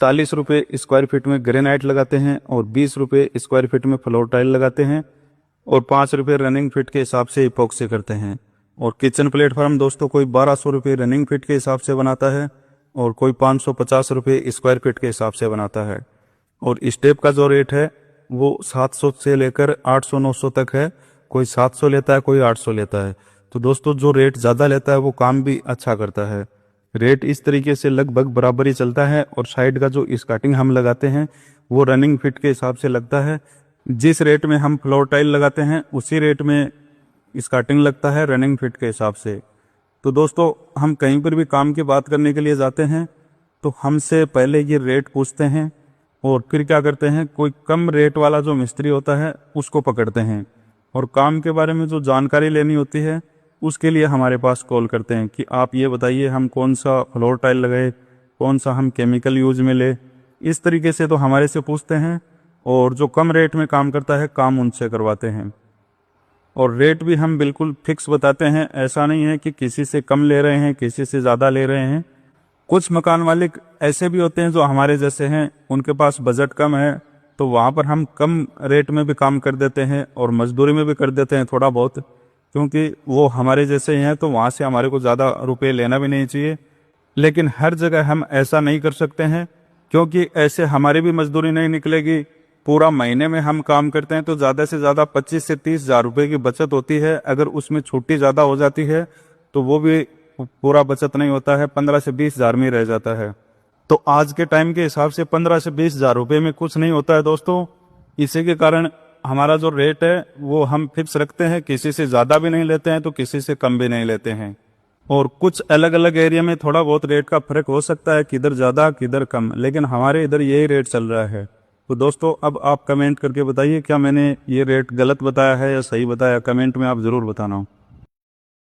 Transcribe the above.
40 रुपये square feet में granite लगाते हैं और 20 रुपये स्क्वायर फीट में फ्लोर टाइल लगाते हैं और 5 रुपये रनिंग फीट के हिसाब से इपॉक्सी करते हैं। और किचन प्लेटफॉर्म दोस्तों कोई 1200 रुपये रनिंग फीट के हिसाब से बनाता है और कोई 550 रुपये स्क्वायर फीट के हिसाब से बनाता है। और स्टेप का जो रेट है वो 700 से लेकर 800-900 तक है, कोई 700 लेता है, कोई 800 लेता है। तो दोस्तों जो रेट ज़्यादा लेता है वो काम भी अच्छा करता है। रेट इस तरीके से लगभग बराबर ही चलता है। और साइड का जो स्कर्टिंग हम लगाते हैं वो रनिंग फिट के हिसाब से लगता है। जिस रेट में हम फ्लोर टाइल लगाते हैं उसी रेट में स्कर्टिंग लगता है रनिंग फिट के हिसाब से। तो दोस्तों हम कहीं पर भी काम की बात करने के लिए जाते हैं तो हमसे पहले ये रेट पूछते हैं और फिर क्या करते हैं, कोई कम रेट वाला जो मिस्त्री होता है उसको पकड़ते हैं और काम के बारे में जो जानकारी लेनी होती है उसके लिए हमारे पास कॉल करते हैं कि आप ये बताइए हम कौन सा फ्लोर टाइल लगाए, कौन सा हम केमिकल यूज में ले। इस तरीके से तो हमारे से पूछते हैं और जो कम रेट में काम करता है काम उनसे करवाते हैं। और रेट भी हम बिल्कुल फिक्स बताते हैं, ऐसा नहीं है कि किसी से कम ले रहे हैं किसी से ज़्यादा ले रहे हैं। कुछ मकान मालिक ऐसे भी होते हैं जो हमारे जैसे हैं, उनके पास बजट कम है तो वहाँ पर हम कम रेट में भी काम कर देते हैं और मजदूरी में भी कर देते हैं थोड़ा बहुत, क्योंकि वो हमारे जैसे हैं तो वहाँ से हमारे को ज़्यादा रुपए लेना भी नहीं चाहिए। लेकिन हर जगह हम ऐसा नहीं कर सकते हैं क्योंकि ऐसे हमारी भी मजदूरी नहीं निकलेगी। पूरा महीने में हम काम करते हैं तो ज़्यादा से ज़्यादा 25 से 30 हज़ार रुपये की बचत होती है। अगर उसमें छुट्टी ज़्यादा हो जाती है तो वो भी पूरा बचत नहीं होता है, 15 से 20 हज़ार में रह जाता है। तो आज के टाइम के हिसाब से 15 से 20 हज़ार रुपये में कुछ नहीं होता है दोस्तों। इसी के कारण हमारा जो रेट है वो हम फिक्स रखते हैं, किसी से ज़्यादा भी नहीं लेते हैं तो किसी से कम भी नहीं लेते हैं। और कुछ अलग अलग एरिया में थोड़ा बहुत रेट का फर्क हो सकता है, किधर ज़्यादा किधर कम, लेकिन हमारे इधर यही रेट चल रहा है। तो दोस्तों अब आप कमेंट करके बताइए क्या मैंने ये रेट गलत बताया है या सही बताया, कमेंट में आप ज़रूर बताना।